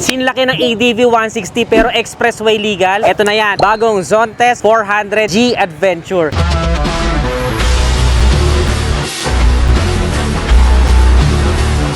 Sinlaki ng ADV 160 pero expressway legal. Ito na yan, bagong Zontes 400G Adventure.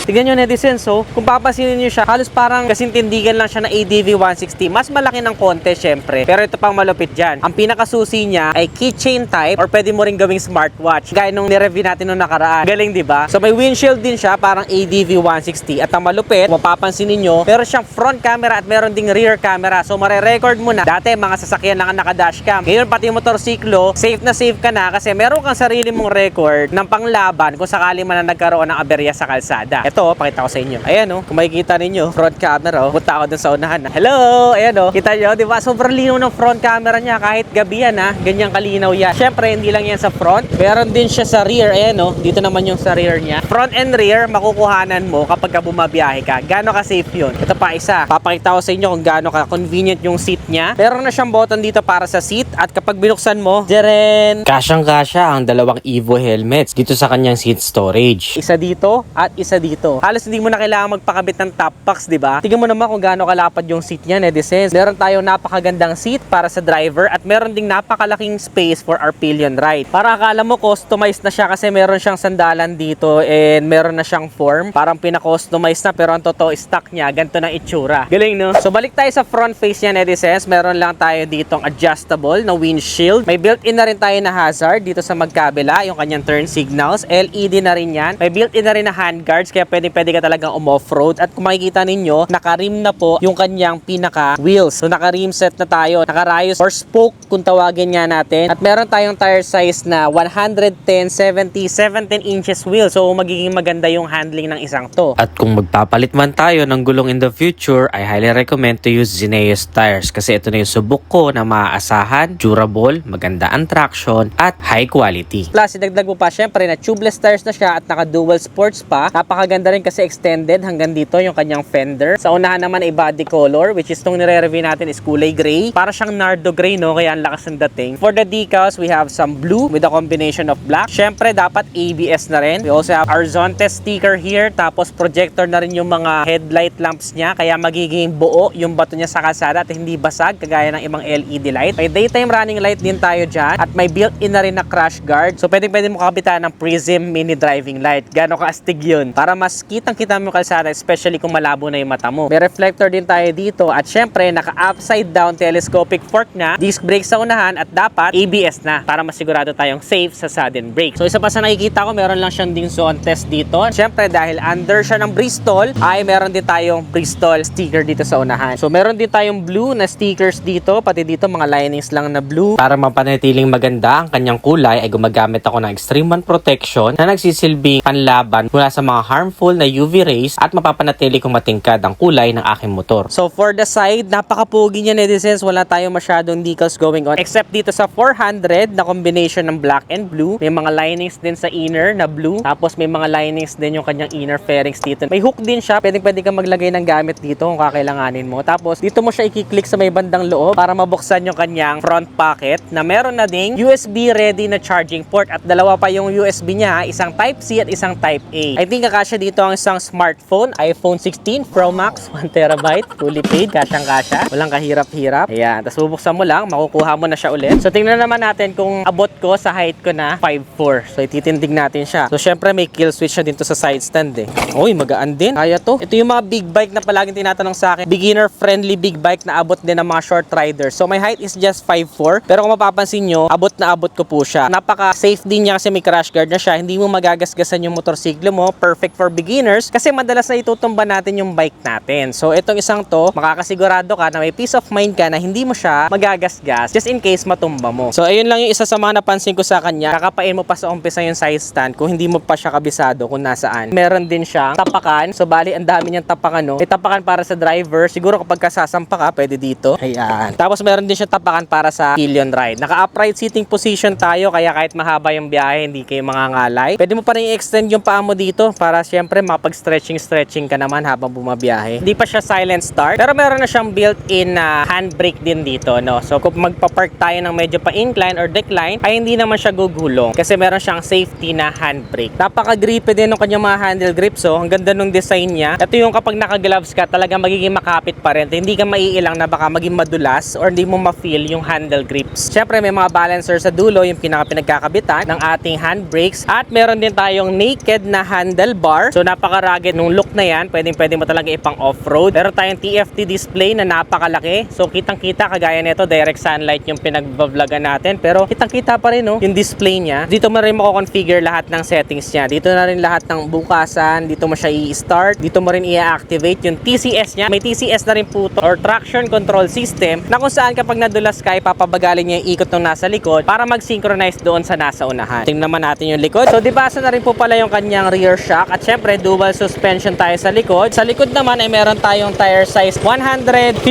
Tignan nyo netizens, so kung papansinin nyo siya, halos parang kasintindigan lang siya na ADV 160. Mas malaki ng konti syempre, pero ito pang malupit dyan. Ang pinakasusi niya ay keychain type or pwede mo rin gawing smartwatch. Gaya nung nireview natin nung nakaraan. Galing diba? So may windshield din siya, parang ADV 160. At ang malupit, kung mapapansinin nyo, meron siyang front camera at meron ding rear camera. So mare-record mo na. Dati mga sasakyan lang ang naka-dashcam. Ngayon pati motorsiklo, safe na safe ka na kasi meron kang sarili mong record ng panglaban kung sakali man na nagkaroon ng aberya sa kalsada. Ito, pakita ko sa inyo. Ayan kung makikita ninyo, front camera punta ako dun sa unahan. Hello! Ayan kita nyo, di ba? Sobrang linaw ng front camera niya kahit gabi yan ganyan kalinaw yan. Syempre, hindi lang yan sa front. Meron din siya sa rear. Ayan dito naman yung sa rear niya. Front and rear, makukuhanan mo kapag bumabiyahe ka. Gaano ka safe yun? Ito pa isa. Papakita ko sa inyo kung gaano ka convenient yung seat niya. Meron na siyang button dito para sa seat at kapag binuksan mo, diren! Kasyang-kasya ang dalawang Evo helmets dito sa kanyang seat storage. Isa dito at isa dito. Halos hindi mo na kailangan magpakabit ng top box, di ba? Tingnan mo naman kung gaano kalapad yung seat niya, netizens. Meron tayong napakagandang seat para sa driver at meron ding napakalaking space for our pillion ride. Para akala mo customized na siya kasi meron siyang sandalan dito and meron na siyang form. Parang pina-customize na pero ang totoo stock niya, ganito na itsura. Galing, no? So balik tayo sa front face niya, netizens. Meron lang tayo ditong adjustable na windshield. May built-in na rin tayo na hazard dito sa magkabila, yung kanyang turn signals. LED na rin yan. May built-in na rin na handguards kaya pwede ka talagang off-road. At kung makikita ninyo, naka-rim na po yung kanyang pinaka-wheels. So naka-rim set na tayo. Naka-rayos or spoke kung tawagin nga natin. At meron tayong tire size na 110, 70, 17 inches wheel. So magiging maganda yung handling ng isang to. At kung magpapalit man tayo ng gulong in the future, I highly recommend to use Zeneos tires kasi ito na yung subok ko na maaasahan, durable, maganda ang traction at high quality. Plus, idagdag mo pa syempre na tubeless tires na siya at naka-dual sports pa. Napakaganda rin kasi extended hanggang dito yung kanyang fender. Sa unahan naman ay body color, which is itong nire-review natin is kulay gray. Para siyang nardo gray, no? Kaya ang lakas ng dating. For the decals, we have some blue with a combination of black. Syempre, dapat ABS na rin. We also have our Zontes sticker here. Tapos, projector na rin yung mga headlight lamps niya. Kaya magiging buo yung bato niya sa kalsada at hindi basag, kagaya ng ibang LED light. May daytime running light din tayo dyan. At may built-in na rin na crash guard. So, pwede mo kapitan ng Prism mini driving light. Gano'ng kaastig yun? Para mas kitang-kita mo kalsada, especially kung malabo na yung mata mo. May reflector din tayo dito at syempre naka-upside down telescopic fork na, disc brake sa unahan at dapat ABS na para masigurado tayong safe sa sudden brake. So isa pa sa nakikita ko, meron lang siyang ding Zontes dito. Syempre dahil under siya ng Bristol, ay meron din tayong Bristol sticker dito sa unahan. So meron din tayong blue na stickers dito, pati dito mga linings lang na blue. Para mapanatiling maganda ang kanyang kulay ay gumagamit ako ng Extreme 1 protection na nagsisilbing panlaban mula sa mga harmful na UV rays at mapapanatili kung matingkad ang kulay ng aking motor. So for the side, napakapugi niya netizens. Wala tayong masyadong decals going on except dito sa 400 na combination ng black and blue. May mga linings din sa inner na blue. Tapos may mga linings din yung kanyang inner fairings dito. May hook din siya. Pwede kang maglagay ng gamit dito kung kakailanganin mo. Tapos dito mo siya i-click sa may bandang loob para mabuksan yung kanyang front pocket na meron na ding USB ready na charging port at dalawa pa yung USB niya. Isang Type-C at isang Type-A. I think kakasya dito ang isang smartphone, iPhone 16 Pro Max, 1TB, fully paid, kasyang-kasya, walang kahirap-hirap. Ayan, tapos bubuksan mo lang, makukuha mo na siya ulit. So tingnan naman natin kung abot ko sa height ko na 5'4". So ititindig natin siya. So syempre may kill switch na dito sa side stand Uy, magaan din. Kaya to. Ito yung mga big bike na palaging tinatanong sa akin. Beginner friendly big bike na abot din ng mga short riders. So my height is just 5'4". Pero kung mapapansin nyo, abot na abot ko po siya. Napaka safe din niya kasi may crash guard na siya. Hindi mo magagasgasan yung motorsiklo mo. Perfect for beginners kasi madalas na itutumba natin yung bike natin. So itong isang to, makakasigurado ka na may peace of mind ka na hindi mo siya magagasgas just in case matumba mo. So ayun lang yung isa sa mga napansin ko sa kanya. Kakapain mo pa sa umpisa yung side stand kung hindi mo pa siya kabisado kung nasaan. Meron din siyang tapakan. So bali ang dami niyang tapakan May tapakan para sa driver. Siguro kapag kasasampa ka, pwede dito. Ayan. Tapos meron din siyang tapakan para sa pillion ride. Naka-upright seating position tayo kaya kahit mahaba yung biyahe, hindi kayo mangangalay. Pwede mo pa rin i-extend yung paa mo dito para syempre syempre mapag-stretching ka naman habang bumabiyahe. Hindi pa siya silent start, pero meron na siyang built-in na handbrake din dito, no? So kung magpa-park tayo ng medyo pa-incline or decline, ay hindi naman siya gugulong kasi meron siyang safety na handbrake. Napaka-grippy din ng kanyang mga handle grips, so ang ganda nung design niya. Ito yung kapag naka-gloves ka, talagang magiging makapit pa rin. Hindi ka maiilang na baka maging madulas or hindi mo ma-feel yung handle grips. Syempre may mga balancer sa dulo, yung pinagkakabitan ng ating handbrakes, at meron din tayong naked na handlebar. So napaka-rugged nung look na yan, pwede mo talaga ipang off-road. Meron tayong TFT display na napakalaki. So kitang-kita, kagaya nito, direct sunlight yung pinag-vlogan natin, pero kitang-kita pa rin, no, yung display niya. Dito mo rin mako-configure lahat ng settings niya. Dito na rin lahat ng bukasan, dito mo siya i-start, dito mo rin i-activate yung TCS niya. May TCS na rin po to, or traction control system, na kung saan kapag nadulas ka, papabagalin niya yung ikot ng nasa likod para mag-synchronize doon sa nasa unahan. Tingnan naman natin yung likod. So dibasa na rin po pala yung kanyang rear shock, at syempre dual suspension tayo sa likod. Sa likod naman ay meron tayong tire size 150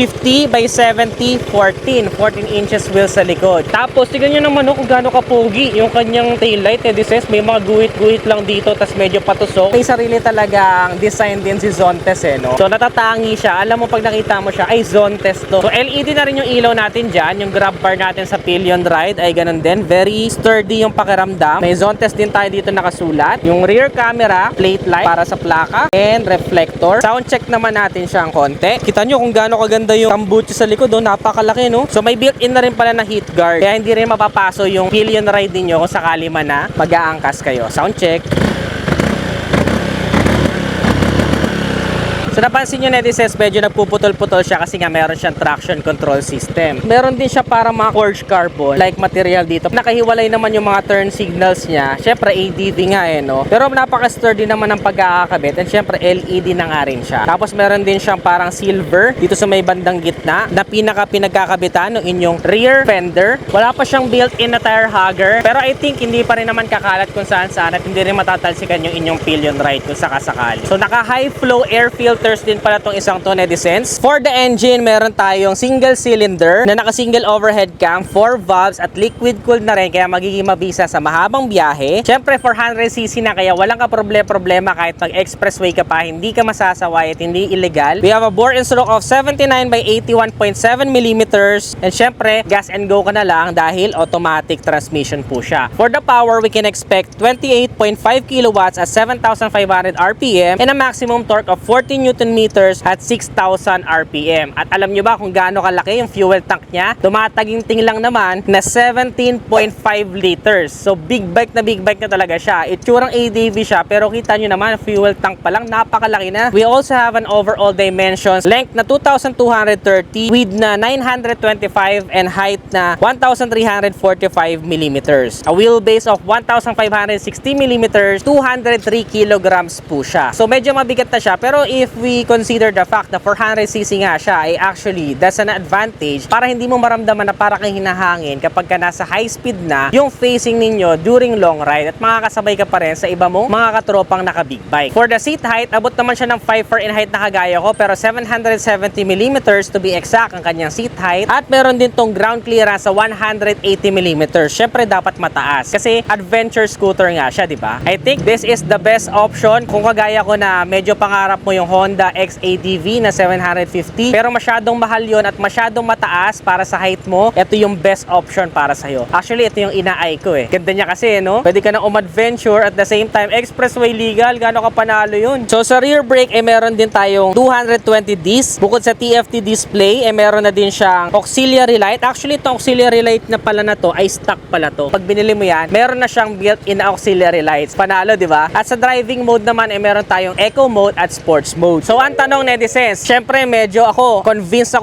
by 70 14 inches wheel sa likod. Tapos tingnan nyo naman, no, kung gaano kapogi yung kanyang taillight. This may mga guhit-guhit lang dito, tas medyo patusok. May sarili talagang design din si Zontes, no? So natatangi siya. Alam mo pag nakita mo siya, ay Zontes to. So LED na rin yung ilaw natin dyan. Yung grab bar natin sa pillion ride ay ganun din. Very sturdy yung pakiramdam. May Zontes din tayo dito nakasulat. Yung rear camera, plate light para sa plaka, and reflector. Sound check naman natin siya ang konti. Kita nyo kung gaano kaganda yung tambucho sa likod, oh, napakalaki, no? So may built-in na rin pala na heat guard, kaya hindi rin mapapaso yung pillion ride niyo kung sakali man na mag-aangkas kayo. Sound check. So napansin nyo, netizens, medyo nagpuputol-putol siya kasi nga meron siyang traction control system. Meron din siya para mga forged carbon like material dito. Nakahiwalay naman yung mga turn signals niya. Syempre ADV nga, no? Pero napaka-sturdy naman ng pagkakakabit, and syempre LED na nga rin siya. Tapos meron din siyang parang silver dito sa may bandang gitna na pinagkakabitan ng inyong rear fender. Wala pa siyang built-in na tire hugger, pero I think hindi pa rin naman kakalat kung saan-saan at hindi rin matatalsikan yung inyong pillion ride kung sakasakali. So naka high flow air filter din pala tong isang to, netizens. For the engine, meron tayong single cylinder na naka-single overhead cam, 4 valves, at liquid cooled na rin, kaya magiging mabisa sa mahabang biyahe. Syempre 400cc na, kaya walang problema kahit mag-expressway ka pa, hindi ka masasaway at hindi illegal. We have a bore and stroke of 79 by 81.7 mm, and syempre gas and go ka na lang dahil automatic transmission po siya. For the power, we can expect 28.5 kilowatts at 7,500 RPM and a maximum torque of 14 Nm at 6,000 RPM. At alam nyo ba kung gaano kalaki yung fuel tank niya? Tumataginting lang naman na 17.5 liters. So big bike na talaga siya. Itsurang ADV siya, pero kita nyo naman, fuel tank pa lang, napakalaki na. We also have an overall dimensions, length na 2,230, width na 925, and height na 1,345 mm. A wheelbase of 1,560 mm, 203 kilograms po siya. So medyo mabigat na siya, pero if we consider the fact na 400cc nga siya, ay actually that's an advantage para hindi mo maramdaman na para kang hinahangin kapag ka nasa high speed na yung facing ninyo during long ride, at makakasabay ka pa rin sa iba mong mga katropang naka big bike. For the seat height, abot naman siya ng 5'4" in height na kagaya ko, pero 770 mm to be exact ang kanyang seat height, at meron din tong ground clearance sa 180 mm. Syempre dapat mataas kasi adventure scooter nga siya, di ba? I think this is the best option kung kagaya ko na medyo pangarap mo yung Honda XADV na 750, pero masyadong mahal yon at masyadong mataas para sa height mo. Ito yung best option para sa'yo. Actually, ito yung ina-eye ko, eh. Ganda niya kasi, no? Pwede ka na umadventure at the same time expressway legal. Gano'n ka panalo yun. So sa rear brake, meron din tayong 220Ds. Bukod sa TFT display, meron na din siyang auxiliary light. Actually, itong auxiliary light na pala na to ay stock pala to. Pag binili mo yan, meron na siyang built-in auxiliary lights. Panalo, di ba? At sa driving mode naman, meron tayong eco mode at sports mode. So ang tanong, netizens, syempre medyo ako convinced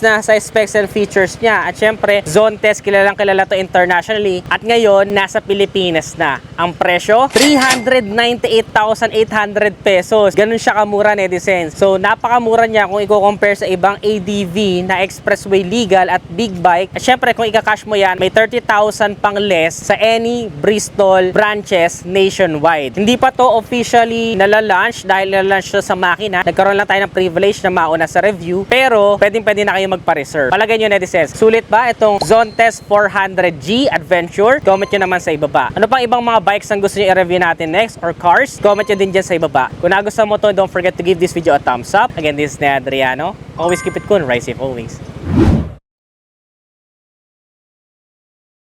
na sa specs and features niya. At syempre, Zontes, kilala to internationally. At ngayon, nasa Pilipinas na. Ang presyo, 398,800 pesos. Ganun siya kamura, netizens. So napakamura niya kung i-compare sa ibang ADV na expressway legal at big bike. At syempre, kung i-cash mo yan, may 30,000 pang less sa any Bristol branches nationwide. Hindi pa to officially nala-launch dahil nala-launch to sa makina Nagkaroon lang tayo ng privilege na mauna sa review, pero pwede na kayo magpa-reserve. Palagay nyo, netizens, sulit ba itong Zontes 400G Adventure? Comment nyo naman sa ibaba. Ano pang ibang mga bikes ang gusto nyo i-review natin next or cars? Comment nyo din dyan sa ibaba. Kung nagustuhan mo to, don't forget to give this video a thumbs up. Again, this is Ned Adriano. Always keep it cool, ride safe always.